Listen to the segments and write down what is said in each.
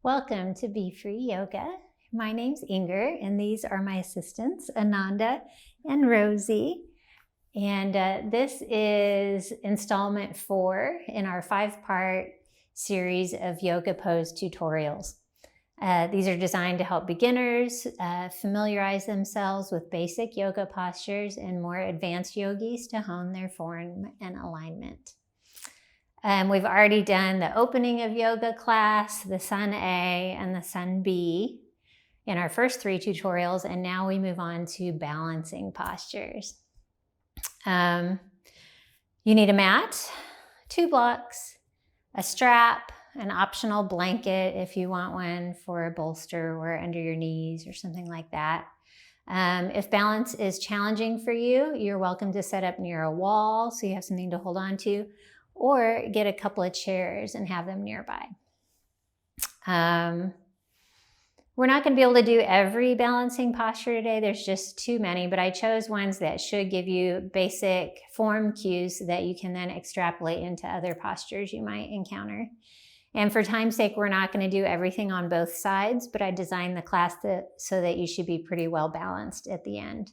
Welcome to Be Free Yoga. My name's Inger, and these are my assistants, Ananda and Rosie. And this is installment 4 in our 5-part series of yoga pose tutorials. These are designed to help beginners familiarize themselves with basic yoga postures and more advanced yogis to hone their form and alignment. We've already done the opening of yoga class, the Sun A and the Sun B in our first 3 tutorials, and now we move on to balancing postures. You need a mat, 2 blocks, a strap, an optional blanket if you want one for a bolster or under your knees or something like that. If balance is challenging for you, you're welcome to set up near a wall so you have something to hold on to, or get a couple of chairs and have them nearby. We're not going to be able to do every balancing posture today. There's just too many, but I chose ones that should give you basic form cues that you can then extrapolate into other postures you might encounter. And for time's sake, we're not going to do everything on both sides, but I designed the class so that you should be pretty well balanced at the end.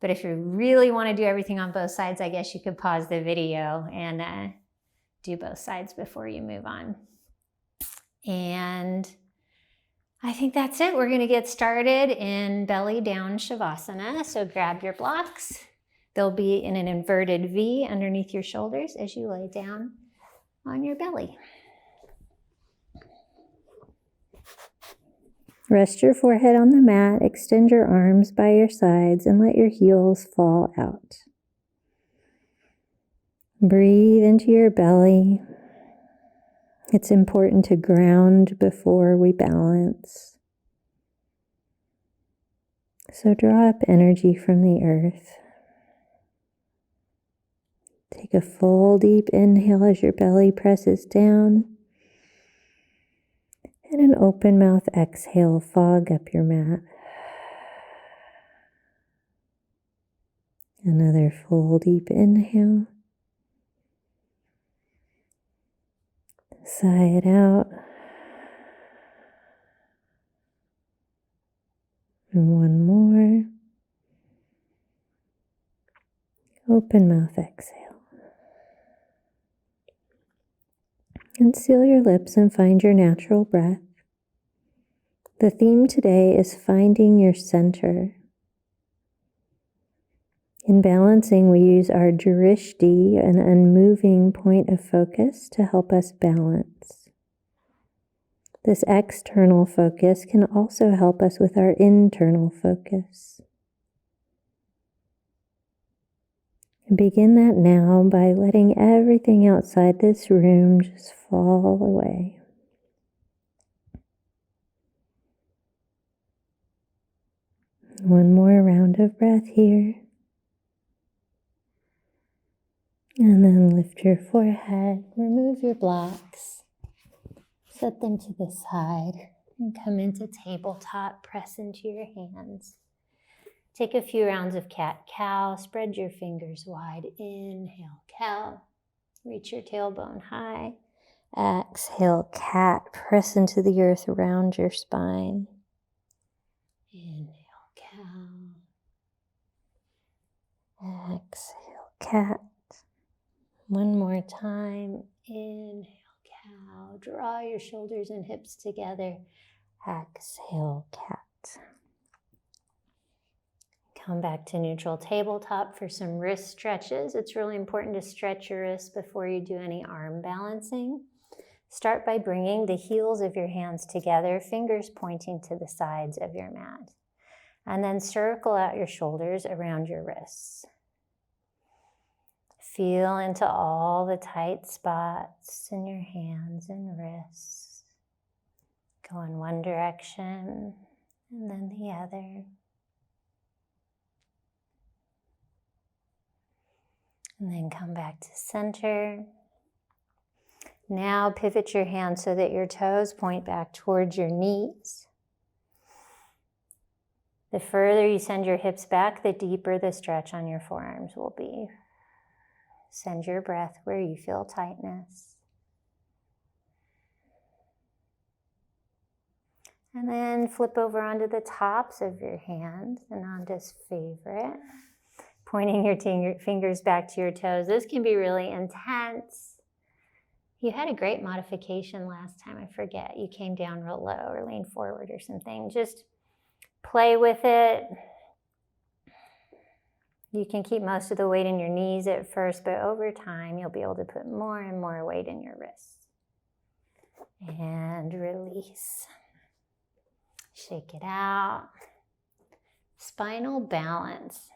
But if you really want to do everything on both sides, I guess you could pause the video and do both sides before you move on. And I think that's it. We're going to get started in belly down Shavasana. So grab your blocks. They'll be in an inverted V underneath your shoulders as you lay down on your belly. Rest your forehead on the mat, extend your arms by your sides, and let your heels fall out. Breathe into your belly. It's important to ground before we balance. So draw up energy from the earth. Take a full deep inhale as your belly presses down. And an open mouth exhale, fog up your mat. Another full deep inhale. Sigh it out. And one more. Open mouth exhale. And seal your lips and find your natural breath. The theme today is finding your center. In balancing, we use our drishti, an unmoving point of focus, to help us balance. This external focus can also help us with our internal focus. Begin that now by letting everything outside this room just fall away. One more round of breath here. And then lift your forehead, remove your blocks, set them to the side, and come into tabletop, press into your hands. Take a few rounds of CatCow, spread your fingers wide. Inhale, cow. Reach your tailbone high. Exhale, cat. Press into the earth around your spine. Inhale, cow. Exhale, cat. One more time. Inhale, cow. Draw your shoulders and hips together. Exhale, cat. Come back to neutral tabletop for some wrist stretches. It's really important to stretch your wrists before you do any arm balancing. Start by bringing the heels of your hands together, fingers pointing to the sides of your mat. And then circle out your shoulders around your wrists. Feel into all the tight spots in your hands and wrists. Go in one direction and then the other. And then come back to center. Now pivot your hands so that your toes point back towards your knees. The further you send your hips back, the deeper the stretch on your forearms will be. Send your breath where you feel tightness. And then flip over onto the tops of your hands, Ananda's favorite. Pointing your fingers back to your toes. This can be really intense. You had a great modification last time, I forget. You came down real low or leaned forward or something. Just play with it. You can keep most of the weight in your knees at first, but over time you'll be able to put more and more weight in your wrists. And release. Shake it out. Spinal balance.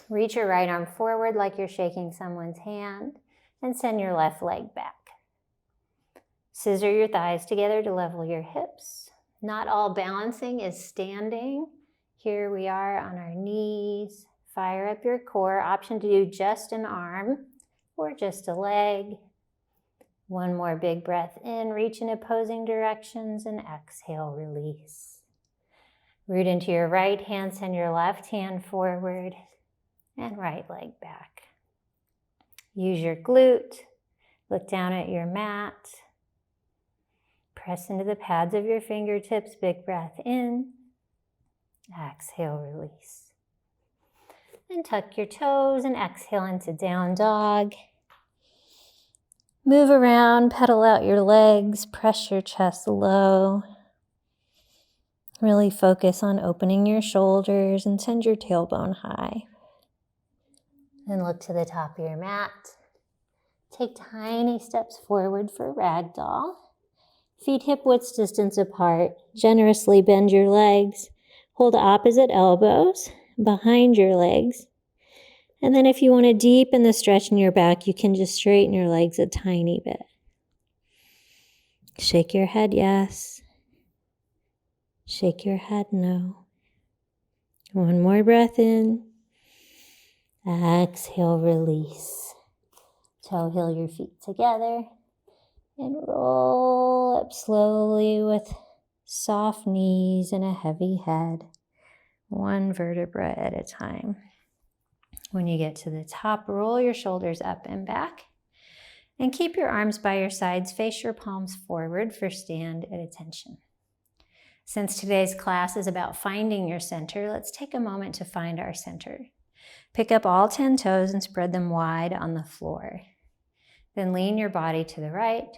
Reach your right arm forward like you're shaking someone's hand and send your left leg back. Scissor your thighs together to level your hips. Not all balancing is standing. Here we are on our knees. Fire up your core. Option to do just an arm or just a leg. One more big breath in, reach in opposing directions, and exhale, release. Root into your right hand, send your left hand forward, and right leg back. Use your glute, look down at your mat. Press into the pads of your fingertips, big breath in. Exhale, release. And tuck your toes and exhale into down dog. Move around, pedal out your legs, press your chest low. Really focus on opening your shoulders and send your tailbone high. Then look to the top of your mat. Take tiny steps forward for ragdoll. Feet hip width distance apart. Generously bend your legs. Hold opposite elbows behind your legs. And then if you want to deepen the stretch in your back, you can just straighten your legs a tiny bit. Shake your head yes. Shake your head no. One more breath in. Exhale, release. Toe heel your feet together and roll up slowly with soft knees and a heavy head, one vertebra at a time. When you get to the top, roll your shoulders up and back and keep your arms by your sides. Face your palms forward for stand at attention. Since today's class is about finding your center, let's take a moment to find our center. Pick up all 10 toes and spread them wide on the floor. Then lean your body to the right,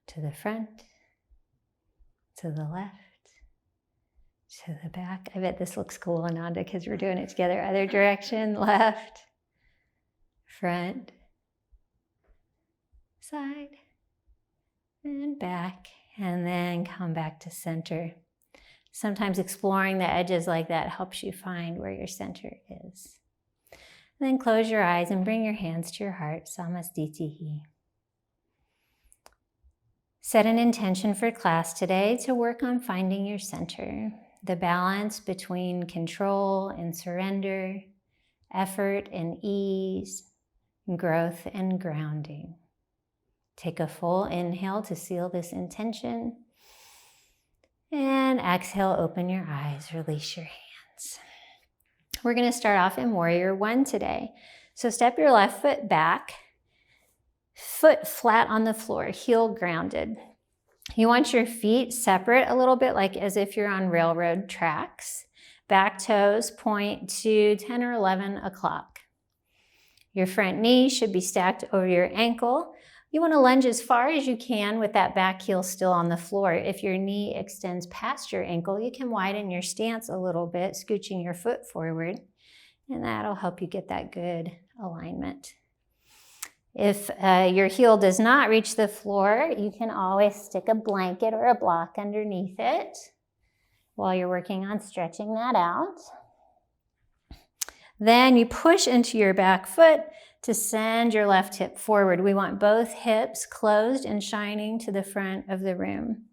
to the front, to the left, to the back. I bet this looks cool, Ananda, because we're doing it together. Other direction, left, front, side, and back. And then come back to center. Sometimes exploring the edges like that helps you find where your center is. And then close your eyes and bring your hands to your heart. Samastitihi. Set an intention for class today to work on finding your center, the balance between control and surrender, effort and ease, growth and grounding. Take a full inhale to seal this intention. And exhale, open your eyes, release your hands. We're going to start off in Warrior One today. So step your left foot back, foot flat on the floor, heel grounded. You want your feet separate a little bit, like as if you're on railroad tracks. Back toes point to 10 or 11 o'clock. Your front knee should be stacked over your ankle. You want to lunge as far as you can with that back heel still on the floor. If your knee extends past your ankle, you can widen your stance a little bit, scooching your foot forward, and that'll help you get that good alignment. If your heel does not reach the floor, you can always stick a blanket or a block underneath it while you're working on stretching that out. Then you push into your back foot to send your left hip forward. We want both hips closed and shining to the front of the room.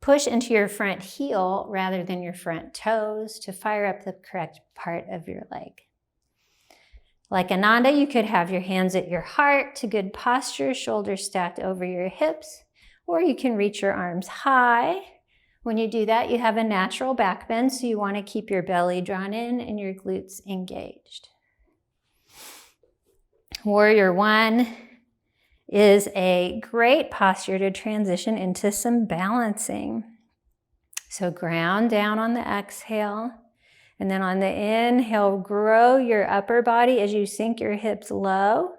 Push into your front heel rather than your front toes to fire up the correct part of your leg. Like Ananda, you could have your hands at your heart to good posture, shoulders stacked over your hips, or you can reach your arms high. When you do that, you have a natural back bend, so you want to keep your belly drawn in and your glutes engaged. Warrior One is a great posture to transition into some balancing. So ground down on the exhale. And then on the inhale, grow your upper body as you sink your hips low.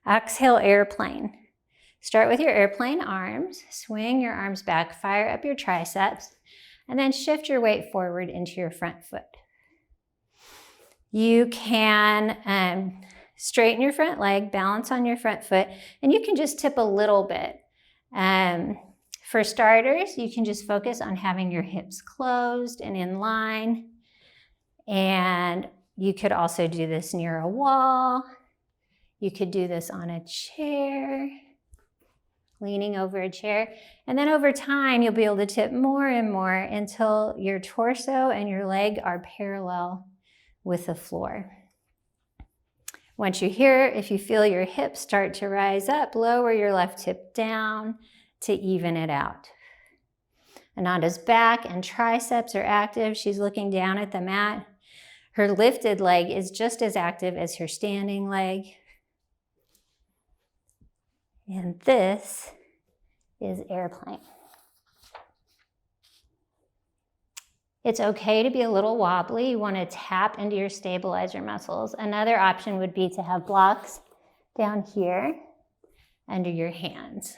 Exhale, airplane. Start with your airplane arms. Swing your arms back, fire up your triceps, and then shift your weight forward into your front foot. You can straighten your front leg, balance on your front foot, and you can just tip a little bit. For starters, you can just focus on having your hips closed and in line. And you could also do this near a wall. You could do this on a chair, leaning over a chair. And then over time, you'll be able to tip more and more until your torso and your leg are parallel with the floor. Once you're here, if you feel your hips start to rise up, lower your left hip down to even it out. Ananda's back and triceps are active. She's looking down at the mat. Her lifted leg is just as active as her standing leg. And this is airplane. It's okay to be a little wobbly. You want to tap into your stabilizer muscles. Another option would be to have blocks down here under your hands.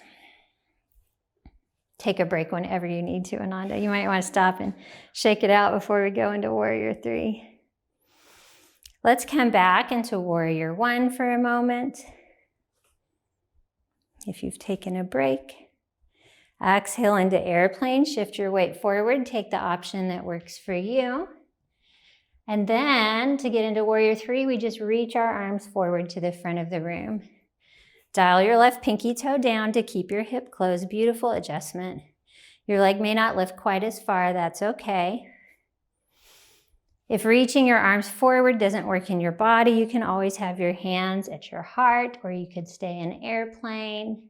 Take a break whenever you need to, Ananda. You might want to stop and shake it out before we go into Warrior 3. Let's come back into Warrior 1 for a moment. If you've taken a break, exhale into airplane, shift your weight forward, take the option that works for you. And then to get into Warrior 3, we just reach our arms forward to the front of the room. Dial your left pinky toe down to keep your hip closed. Beautiful adjustment. Your leg may not lift quite as far, that's okay. If reaching your arms forward doesn't work in your body, you can always have your hands at your heart, or you could stay in airplane.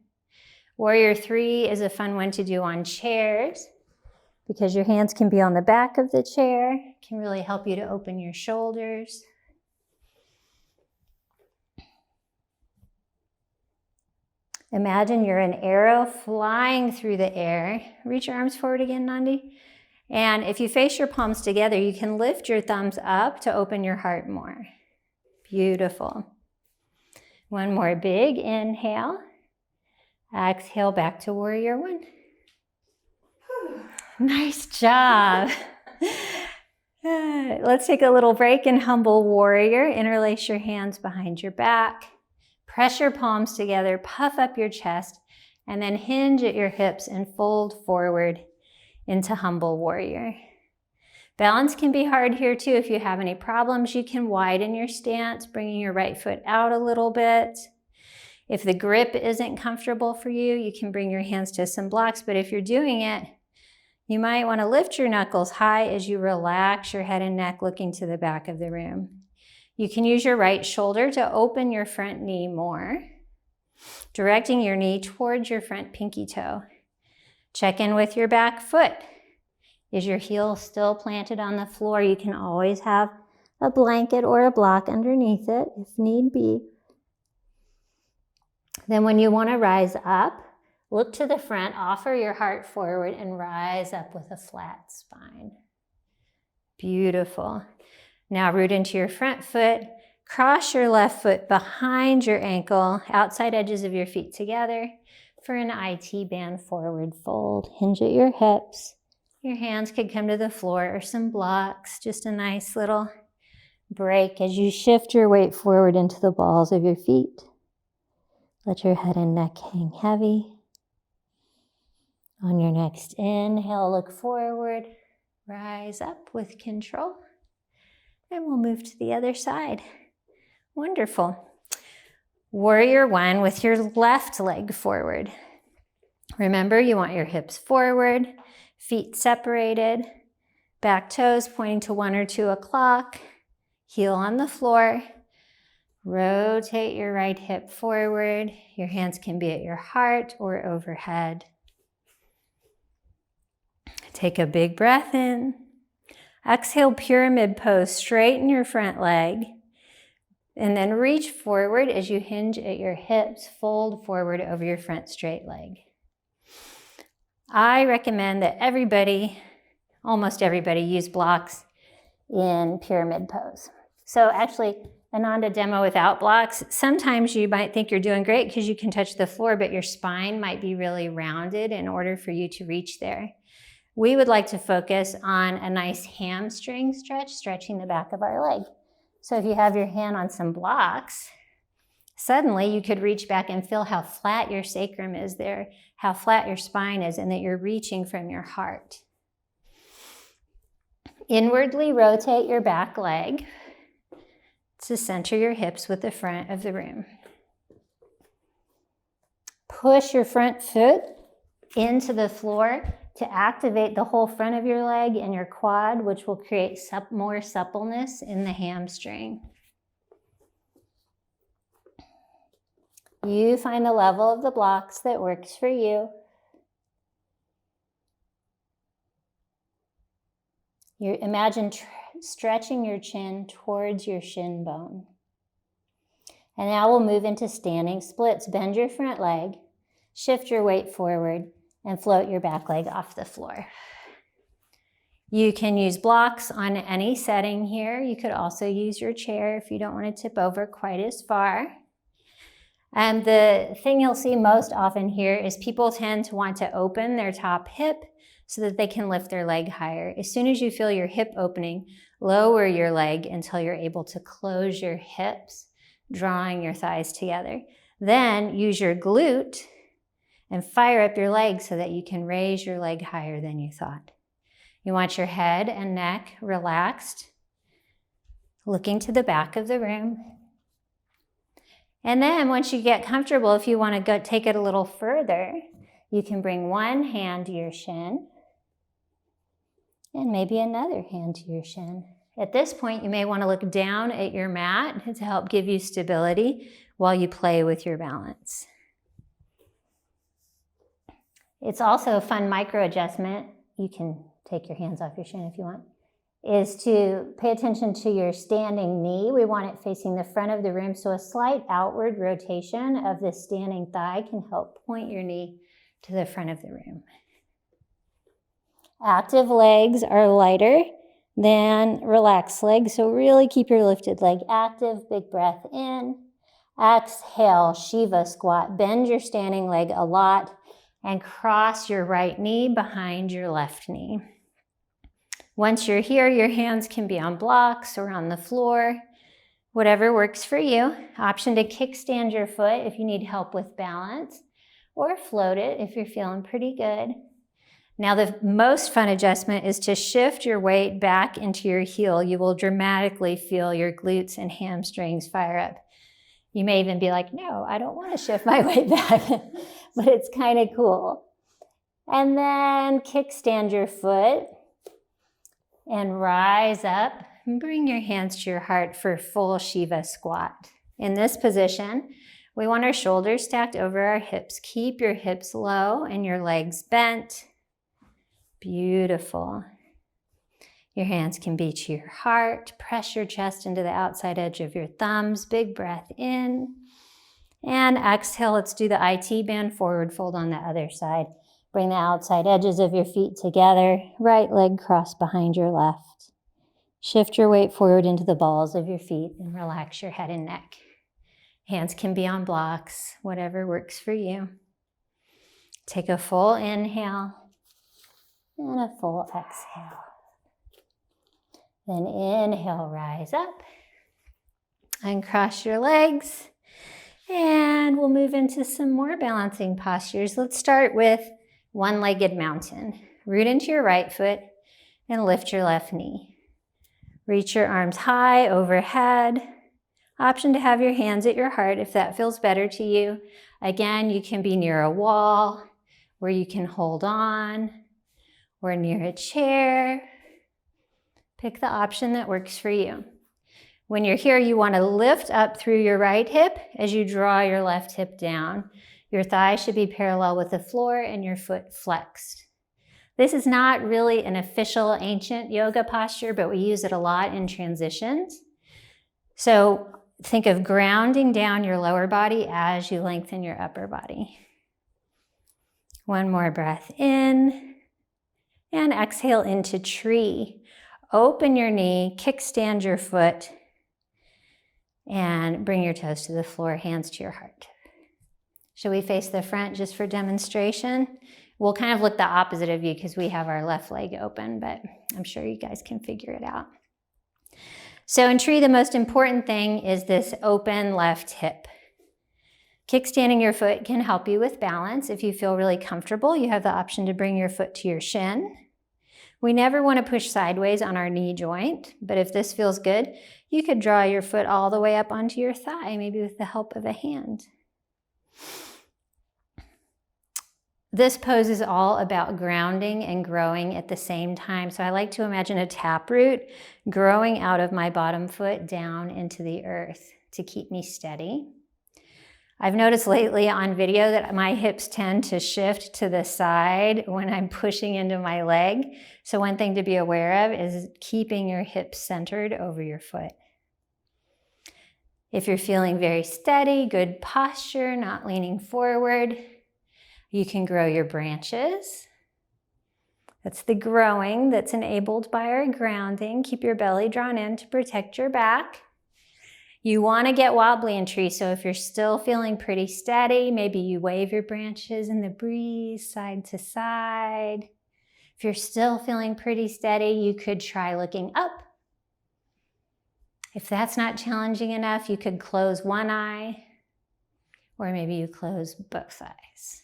Warrior 3 is a fun one to do on chairs because your hands can be on the back of the chair. It can really help you to open your shoulders. Imagine you're an arrow flying through the air. Reach your arms forward again, Nandi. And if you face your palms together, you can lift your thumbs up to open your heart more. Beautiful. One more big inhale. Exhale back to Warrior 1. Nice job. Let's take a little break in Humble Warrior. Interlace your hands behind your back. Press your palms together, puff up your chest, and then hinge at your hips and fold forward into Humble Warrior. Balance can be hard here too. If you have any problems, you can widen your stance, bringing your right foot out a little bit. If the grip isn't comfortable for you, you can bring your hands to some blocks, but if you're doing it, you might want to lift your knuckles high as you relax your head and neck, looking to the back of the room. You can use your right shoulder to open your front knee more, directing your knee towards your front pinky toe. Check in with your back foot. Is your heel still planted on the floor? You can always have a blanket or a block underneath it if need be. Then when you want to rise up, look to the front, offer your heart forward, and rise up with a flat spine. Beautiful. Now root into your front foot, cross your left foot behind your ankle, outside edges of your feet together for an IT band forward fold. Hinge at your hips. Your hands could come to the floor or some blocks, just a nice little break as you shift your weight forward into the balls of your feet. Let your head and neck hang heavy. On your next inhale, look forward, rise up with control. And we'll move to the other side. Wonderful. Warrior 1 with your left leg forward. Remember, you want your hips forward, feet separated, back toes pointing to 1 or 2 o'clock, heel on the floor. Rotate your right hip forward. Your hands can be at your heart or overhead. Take a big breath in. Exhale, pyramid pose, straighten your front leg, and then reach forward as you hinge at your hips, fold forward over your front straight leg. I recommend that everybody almost everybody use blocks in pyramid pose. So actually, Ananda demo without blocks, sometimes you might think you're doing great because you can touch the floor, but your spine might be really rounded in order for you to reach there. We would like to focus on a nice hamstring stretch, stretching the back of our leg. So if you have your hand on some blocks, suddenly you could reach back and feel how flat your sacrum is there, how flat your spine is, and that you're reaching from your heart. Inwardly rotate your back leg to center your hips with the front of the room. Push your front foot into the floor to activate the whole front of your leg and your quad, which will create more suppleness in the hamstring. You find the level of the blocks that works for you. You imagine stretching your chin towards your shin bone. And now we'll move into standing splits. Bend your front leg, shift your weight forward, and float your back leg off the floor. You can use blocks on any setting here. You could also use your chair if you don't want to tip over quite as far. And the thing you'll see most often here is people tend to want to open their top hip so that they can lift their leg higher. As soon as you feel your hip opening, lower your leg until you're able to close your hips, drawing your thighs together. Then use your glute and fire up your leg so that you can raise your leg higher than you thought. You want your head and neck relaxed, looking to the back of the room. And then once you get comfortable, if you want to go take it a little further, you can bring one hand to your shin and maybe another hand to your shin. At this point, you may want to look down at your mat to help give you stability while you play with your balance. It's also a fun micro adjustment. You can take your hands off your shin if you want, is to pay attention to your standing knee. We want it facing the front of the room, so a slight outward rotation of the standing thigh can help point your knee to the front of the room. Active legs are lighter than relaxed legs, so really keep your lifted leg active. Big breath in. Exhale, Shiva squat. Bend your standing leg a lot and cross your right knee behind your left knee. Once you're here, your hands can be on blocks or on the floor, whatever works for you. Option to kickstand your foot if you need help with balance, or float it if you're feeling pretty good. Now, the most fun adjustment is to shift your weight back into your heel. You will dramatically feel your glutes and hamstrings fire up. You may even be like, no, I don't want to shift my weight back, but it's kind of cool. And then kickstand your foot and rise up and bring your hands to your heart for full Shiva squat. In this position, we want our shoulders stacked over our hips. Keep your hips low and your legs bent. Beautiful. Your hands can be to your heart. Press your chest into the outside edge of your thumbs. Big breath in. And exhale, let's do the IT band forward fold on the other side. Bring the outside edges of your feet together. Right leg crossed behind your left. Shift your weight forward into the balls of your feet and relax your head and neck. Hands can be on blocks, whatever works for you. Take a full inhale and a full exhale. Then inhale, rise up and cross your legs. And we'll move into some more balancing postures. Let's start with one-legged mountain. Root into your right foot and lift your left knee. Reach your arms high overhead. Option to have your hands at your heart if that feels better to you. Again, you can be near a wall where you can hold on, or near a chair. Pick the option that works for you. When you're here, you want to lift up through your right hip as you draw your left hip down. Your thigh should be parallel with the floor and your foot flexed. This is not really an official ancient yoga posture, but we use it a lot in transitions. So think of grounding down your lower body as you lengthen your upper body. One more breath in And exhale into tree. Open your knee, kickstand your foot, and bring your toes to the floor, hands to your heart. Should we face the front just for demonstration? We'll kind of look the opposite of you because we have our left leg open, but I'm sure you guys can figure it out. So in tree, the most important thing is this open left hip. Kickstanding your foot can help you with balance. If you feel really comfortable, you have the option to bring your foot to your shin. We never want to push sideways on our knee joint, but if this feels good, you could draw your foot all the way up onto your thigh, maybe with the help of a hand. This pose is all about grounding and growing at the same time. So I like to imagine a taproot growing out of my bottom foot down into the earth to keep me steady. I've noticed lately on video that my hips tend to shift to the side when I'm pushing into my leg. So one thing to be aware of is keeping your hips centered over your foot. If you're feeling very steady, good posture, not leaning forward, you can grow your branches. That's the growing that's enabled by our grounding. Keep your belly drawn in to protect your back. You want to get wobbly in tree, so if you're still feeling pretty steady, maybe you wave your branches in the breeze, side to side. If you're still feeling pretty steady, you could try looking up. If that's not challenging enough, you could close one eye, or maybe you close both eyes.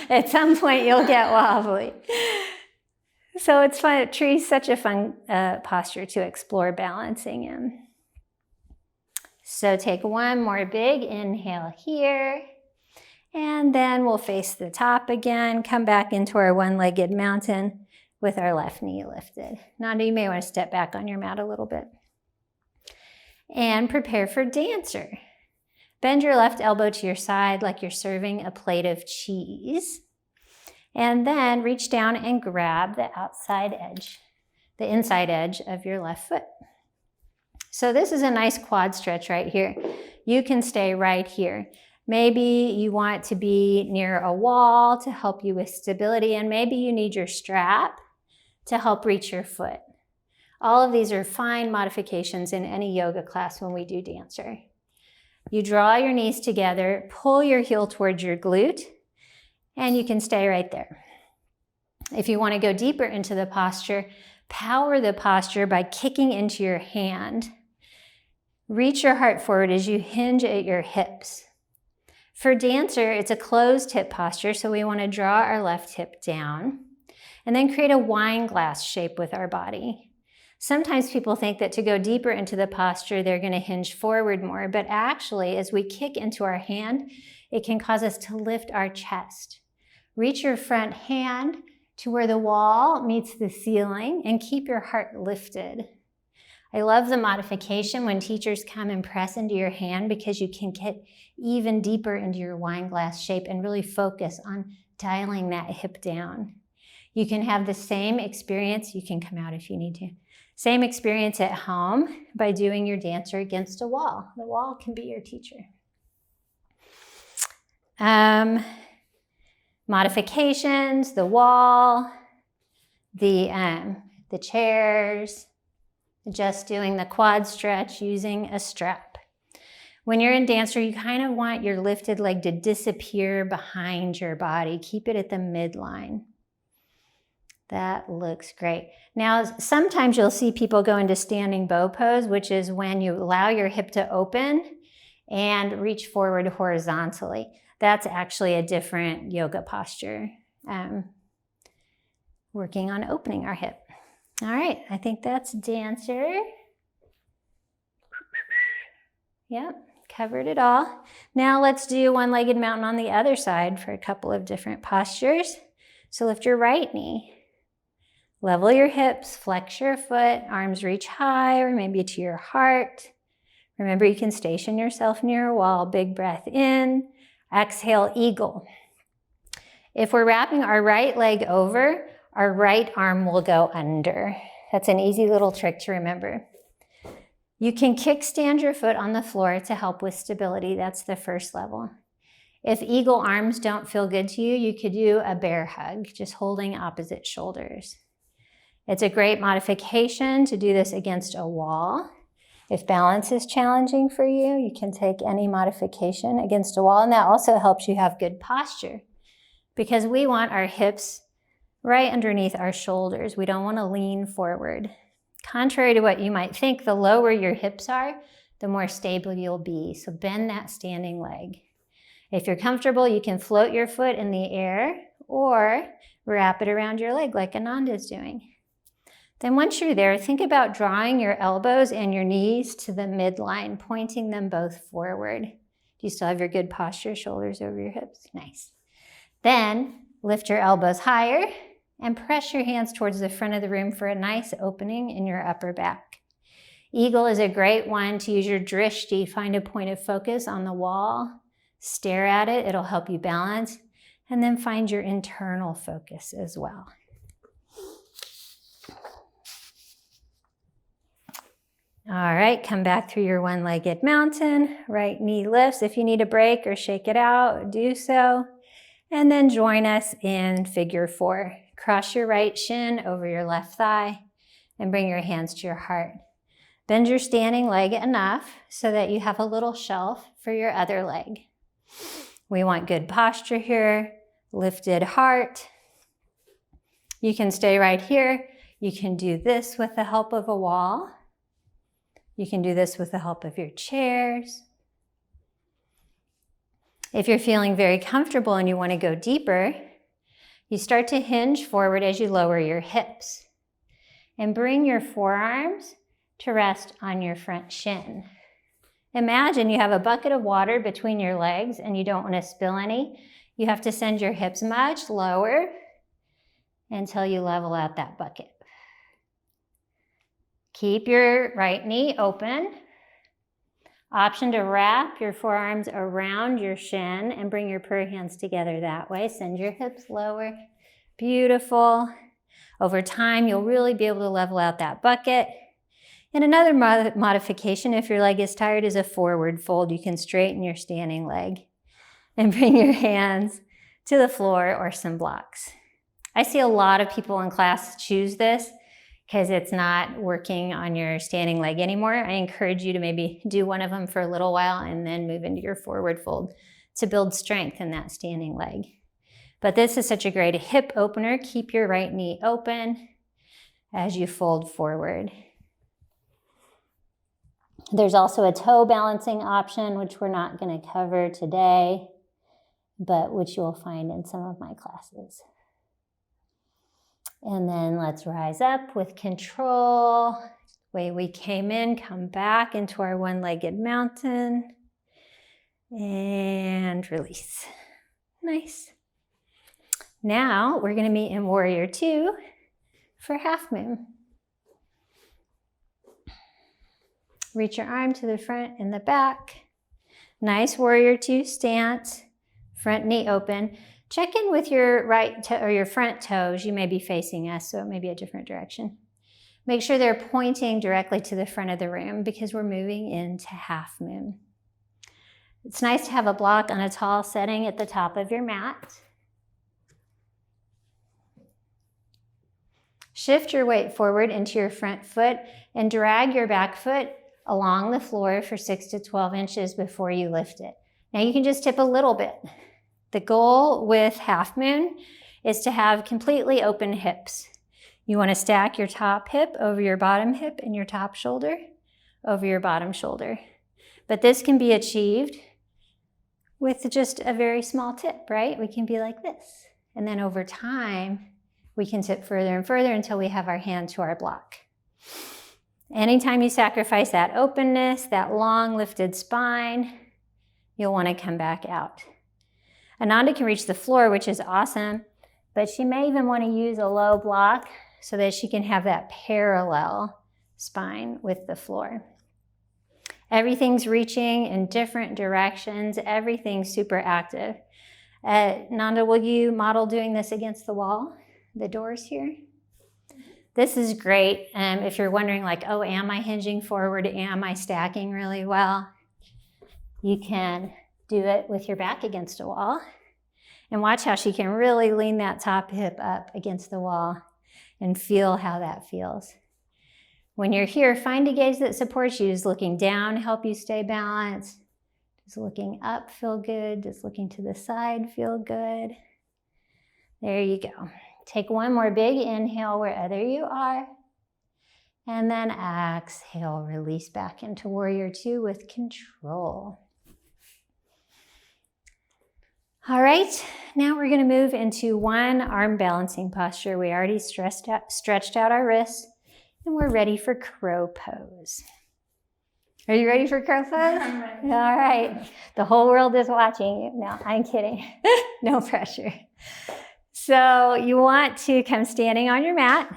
At some point, you'll get wobbly. So it's fun. Tree's such a fun posture to explore balancing in. So take one more big inhale here, and then we'll face the top again, come back into our one-legged mountain with our left knee lifted. Nanda, you may want to step back on your mat a little bit. And prepare for dancer. Bend your left elbow to your side like you're serving a plate of cheese. And then reach down and grab the outside edge, the inside edge of your left foot. So this is a nice quad stretch right here. You can stay right here. Maybe you want to be near a wall to help you with stability, and maybe you need your strap to help reach your foot. All of these are fine modifications in any yoga class when we do dancer. You draw your knees together, pull your heel towards your glute, and you can stay right there. If you want to go deeper into the posture, power the posture by kicking into your hand. Reach your heart forward as you hinge at your hips. For dancer, it's a closed hip posture, so we want to draw our left hip down and then create a wine glass shape with our body. Sometimes people think that to go deeper into the posture, they're going to hinge forward more, but actually, as we kick into our hand, it can cause us to lift our chest. Reach your front hand to where the wall meets the ceiling and keep your heart lifted. I love the modification when teachers come and press into your hand because you can get even deeper into your wine glass shape and really focus on dialing that hip down. You can have the same experience, you can come out if you need to, same experience at home by doing your dancer against a wall. The wall can be your teacher. Modifications, the wall, the chairs, just doing the quad stretch using a strap. When you're in dancer, you kind of want your lifted leg to disappear behind your body. Keep it at the midline. That looks great. Now, sometimes you'll see people go into standing bow pose, which is when you allow your hip to open and reach forward horizontally. That's actually a different yoga posture, working on opening our hip. All right, I think that's dancer. Yep, covered it all. Now let's do one-legged mountain on the other side for a couple of different postures. So lift your right knee. Level your hips, flex your foot, arms reach high or maybe to your heart. Remember, you can station yourself near a wall. Big breath in. Exhale, eagle. If we're wrapping our right leg over, our right arm will go under. That's an easy little trick to remember. You can kickstand your foot on the floor to help with stability. That's the first level. If eagle arms don't feel good to you, you could do a bear hug, just holding opposite shoulders. It's a great modification to do this against a wall. If balance is challenging for you, you can take any modification against a wall, and that also helps you have good posture because we want our hips right underneath our shoulders. We don't want to lean forward. Contrary to what you might think, the lower your hips are, the more stable you'll be. So bend that standing leg. If you're comfortable, you can float your foot in the air or wrap it around your leg like Ananda is doing. Then once you're there, think about drawing your elbows and your knees to the midline, pointing them both forward. Do you still have your good posture, shoulders over your hips? Nice. Then lift your elbows higher and press your hands towards the front of the room for a nice opening in your upper back. Eagle is a great one to use your drishti. Find a point of focus on the wall, stare at it, it'll help you balance, and then find your internal focus as well. All right, come back through your one-legged mountain. Right knee lifts. If you need a break or shake it out, do so. And then join us in figure 4. Cross your right shin over your left thigh and bring your hands to your heart. Bend your standing leg enough so that you have a little shelf for your other leg. We want good posture here, lifted heart. You can stay right here. You can do this with the help of a wall. You can do this with the help of your chairs. If you're feeling very comfortable and you want to go deeper, you start to hinge forward as you lower your hips and bring your forearms to rest on your front shin. Imagine you have a bucket of water between your legs and you don't want to spill any. You have to send your hips much lower until you level out that bucket. Keep your right knee open. Option to wrap your forearms around your shin and bring your prayer hands together that way. Send your hips lower. Beautiful. Over time, you'll really be able to level out that bucket. And another modification, if your leg is tired, is a forward fold. You can straighten your standing leg and bring your hands to the floor or some blocks. I see a lot of people in class choose this because it's not working on your standing leg anymore. I encourage you to maybe do one of them for a little while and then move into your forward fold to build strength in that standing leg. But this is such a great hip opener. Keep your right knee open as you fold forward. There's also a toe balancing option, which we're not going to cover today, but which you'll find in some of my classes. And then let's rise up with control. Way we came in, come back into our one-legged mountain. And release. Nice. Now we're going to meet in Warrior 2 for half moon. Reach your arm to the front and the back. Nice Warrior 2 stance. Front knee open. Check in with your right toe or your front toes. You may be facing us, so it may be a different direction. Make sure they're pointing directly to the front of the room because we're moving into half moon. It's nice to have a block on a tall setting at the top of your mat. Shift your weight forward into your front foot and drag your back foot along the floor for 6 to 12 inches before you lift it. Now you can just tip a little bit. The goal with half moon is to have completely open hips. You want to stack your top hip over your bottom hip and your top shoulder over your bottom shoulder. But this can be achieved with just a very small tip, right? We can be like this. And then over time, we can tip further and further until we have our hand to our block. Anytime you sacrifice that openness, that long lifted spine, you'll want to come back out. Ananda can reach the floor, which is awesome, but she may even want to use a low block so that she can have that parallel spine with the floor. Everything's reaching in different directions. Everything's super active. Ananda, will you model doing this against the wall? The doors here? This is great. If you're wondering like, oh, am I hinging forward? Am I stacking really well? You can do it with your back against a wall. And watch how she can really lean that top hip up against the wall and feel how that feels. When you're here, find a gaze that supports you. Just looking down, help you stay balanced. Just looking up, feel good. Just looking to the side, feel good. There you go. Take one more big inhale wherever you are. And then exhale, release back into warrior two with control. All right, now we're going to move into one arm balancing posture. We already stretched out our wrists, and we're ready for crow pose. Are you ready for crow pose? I'm ready. All right. The whole world is watching you. No, I'm kidding. No pressure. So you want to come standing on your mat,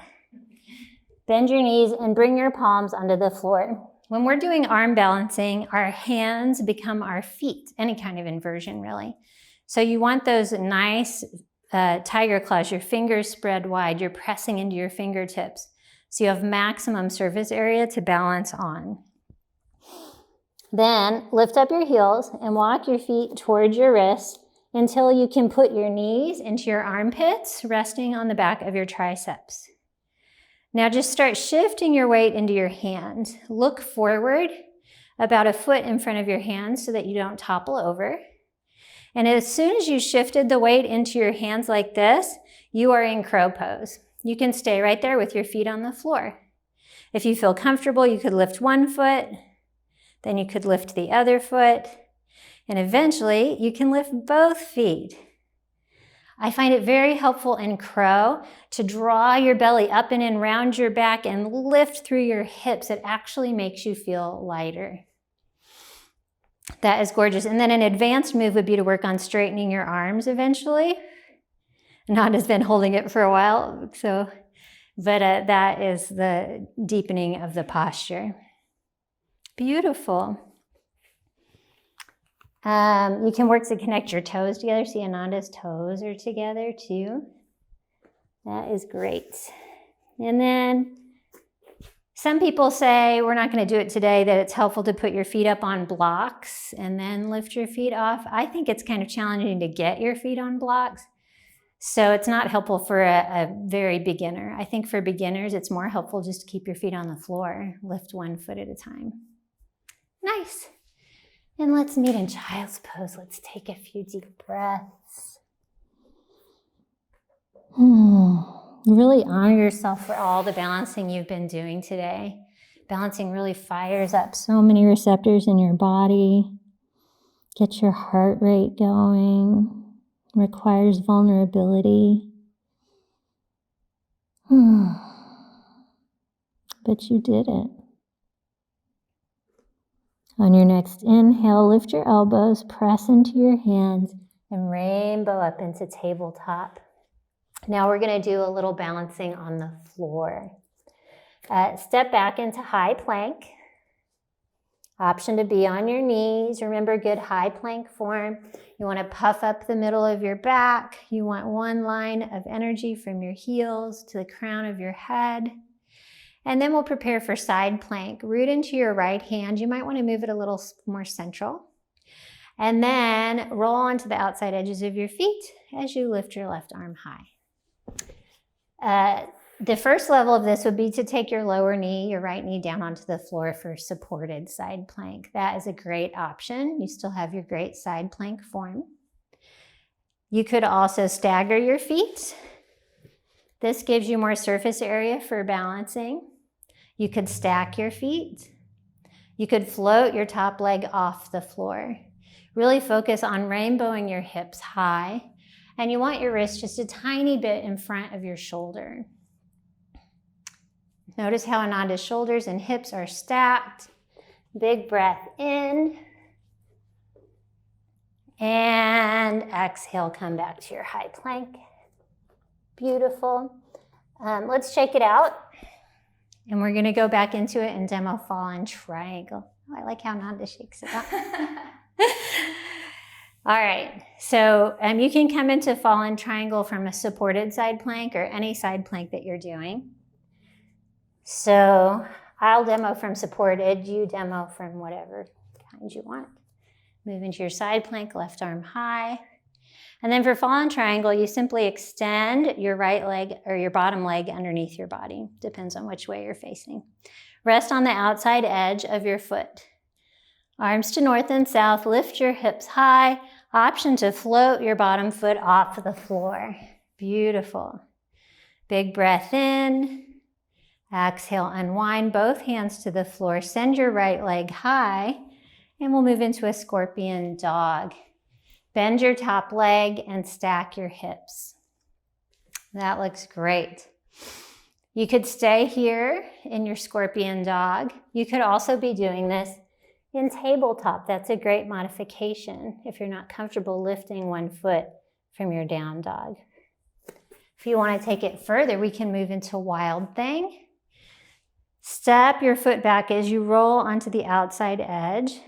bend your knees, and bring your palms onto the floor. When we're doing arm balancing, our hands become our feet, any kind of inversion really. So you want those nice tiger claws, your fingers spread wide, you're pressing into your fingertips. So you have maximum surface area to balance on. Then lift up your heels and walk your feet towards your wrists until you can put your knees into your armpits, resting on the back of your triceps. Now just start shifting your weight into your hand. Look forward about a foot in front of your hand so that you don't topple over. And as soon as you shifted the weight into your hands like this, you are in crow pose. You can stay right there with your feet on the floor. If you feel comfortable, you could lift one foot, then you could lift the other foot, and eventually you can lift both feet. I find it very helpful in crow to draw your belly up and in round your back and lift through your hips. It actually makes you feel lighter. That is gorgeous. And then an advanced move would be to work on straightening your arms eventually. Ananda's been holding it for a while, but that is the deepening of the posture. Beautiful. You can work to connect your toes together. See, Ananda's toes are together too. That is great. And then some people say, we're not going to do it today, that it's helpful to put your feet up on blocks and then lift your feet off. I think it's kind of challenging to get your feet on blocks. So it's not helpful for a very beginner. I think for beginners, it's more helpful just to keep your feet on the floor. Lift one foot at a time. Nice. And let's meet in child's pose. Let's take a few deep breaths. Really honor yourself for all the balancing you've been doing today. Balancing really fires up so many receptors in your body. Gets your heart rate going. Requires vulnerability. But you did it. On your next inhale, lift your elbows, press into your hands, and rainbow up into tabletop. Now we're going to do a little balancing on the floor. Step back into high plank. Option to be on your knees. Remember, good high plank form. You want to puff up the middle of your back. You want one line of energy from your heels to the crown of your head. And then we'll prepare for side plank. Root into your right hand. You might want to move it a little more central. And then roll onto the outside edges of your feet as you lift your left arm high. The first level of this would be to take your lower knee, your right knee, down onto the floor for supported side plank. That is a great option. You still have your great side plank form. You could also stagger your feet. This gives you more surface area for balancing. You could stack your feet. You could float your top leg off the floor. Really focus on rainbowing your hips high. And you want your wrist just a tiny bit in front of your shoulder. Notice how Ananda's shoulders and hips are stacked. Big breath in. And exhale, come back to your high plank. Beautiful. Let's shake it out. And we're going to go back into it and demo fallen triangle. Oh, I like how Ananda shakes it out. All right, so you can come into fallen triangle from a supported side plank or any side plank that you're doing. So I'll demo from supported, you demo from whatever kind you want. Move into your side plank, left arm high. And then for fallen triangle, you simply extend your right leg or your bottom leg underneath your body. Depends on which way you're facing. Rest on the outside edge of your foot. Arms to north and south, lift your hips high. Option to float your bottom foot off the floor. Beautiful. Big breath in. Exhale, unwind both hands to the floor. Send your right leg high, and we'll move into a scorpion dog. Bend your top leg and stack your hips. That looks great. You could stay here in your scorpion dog. You could also be doing this in tabletop. That's a great modification if you're not comfortable lifting one foot from your down dog. If you want to take it further, we can move into wild thing. Step your foot back as you roll onto the outside edge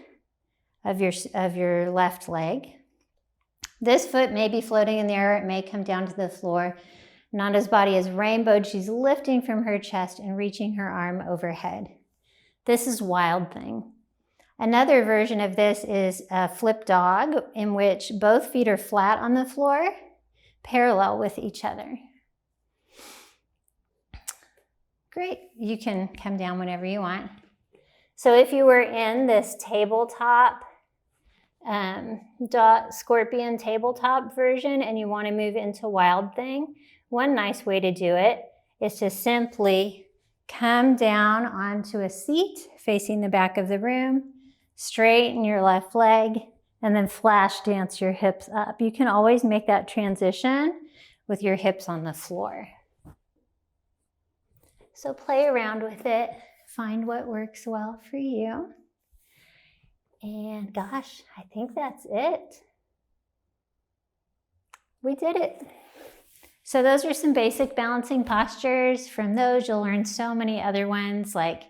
of your left leg. This foot may be floating in the air. It may come down to the floor. Ananda's body is rainbowed. She's lifting from her chest and reaching her arm overhead. This is wild thing. Another version of this is a flip dog, in which both feet are flat on the floor, parallel with each other. Great. You can come down whenever you want. So if you were in this tabletop, scorpion tabletop version and you want to move into wild thing, one nice way to do it is to simply come down onto a seat facing the back of the room, straighten your left leg, and then flash dance your hips up. You can always make that transition with your hips on the floor. So play around with it, find what works well for you. And gosh, I think that's it. We did it. So those are some basic balancing postures. From those, you'll learn so many other ones like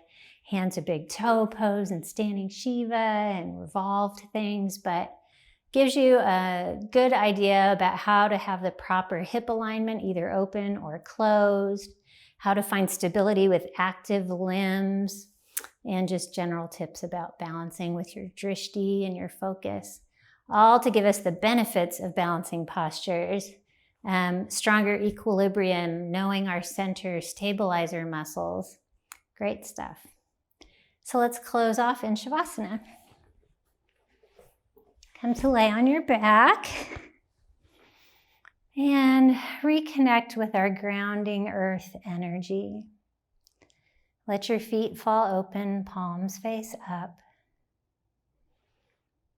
hand to big toe pose and standing Shiva and revolved things, but gives you a good idea about how to have the proper hip alignment, either open or closed, how to find stability with active limbs, and just general tips about balancing with your drishti and your focus, all to give us the benefits of balancing postures, stronger equilibrium, knowing our center, stabilizer muscles. Great stuff. So let's close off in Shavasana. Come to lay on your back and reconnect with our grounding earth energy. Let your feet fall open, palms face up.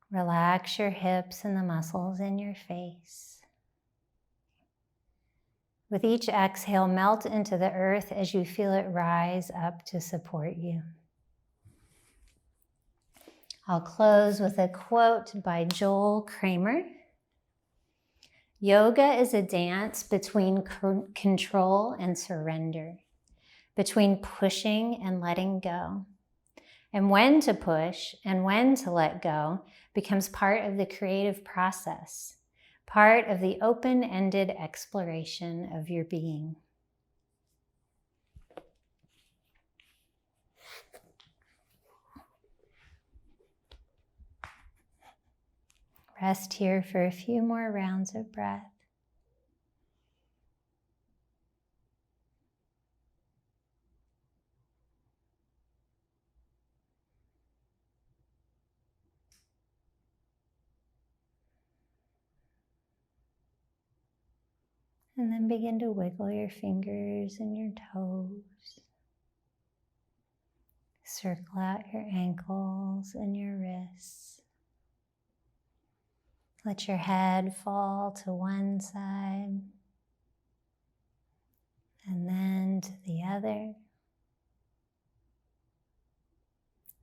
Relax your hips and the muscles in your face. With each exhale, melt into the earth as you feel it rise up to support you. I'll close with a quote by Joel Kramer. Yoga is a dance between control and surrender, between pushing and letting go. And when to push and when to let go becomes part of the creative process, part of the open-ended exploration of your being. Rest here for a few more rounds of breath. And then begin to wiggle your fingers and your toes. Circle out your ankles and your wrists. Let your head fall to one side and then to the other.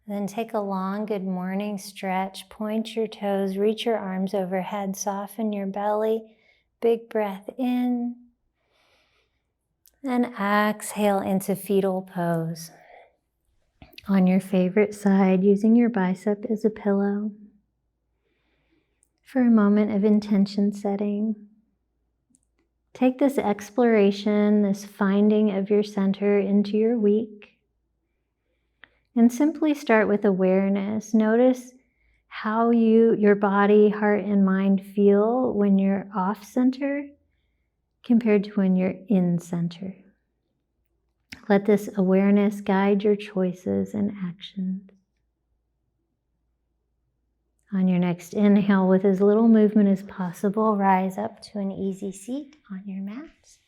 Then take a long good morning stretch. Point your toes, reach your arms overhead, soften your belly. Big breath in. And exhale into fetal pose. On your favorite side, using your bicep as a pillow. For a moment of intention setting. Take this exploration, this finding of your center into your week. And simply start with awareness. Notice how your body, heart, and mind feel when you're off center compared to when you're in center. Let this awareness guide your choices and actions. On your next inhale, with as little movement as possible, rise up to an easy seat on your mat.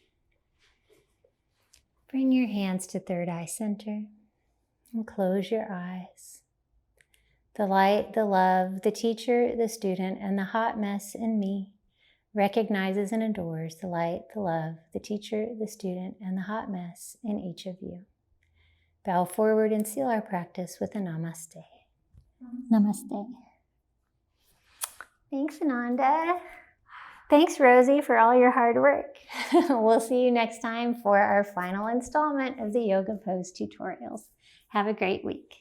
Bring your hands to third eye center and close your eyes. The light, the love, the teacher, the student, and the hot mess in me recognizes and adores the light, the love, the teacher, the student, and the hot mess in each of you. Bow forward and seal our practice with a namaste. Namaste. Thanks, Ananda. Thanks, Rosie, for all your hard work. We'll see you next time for our final installment of the Yoga Pose tutorials. Have a great week.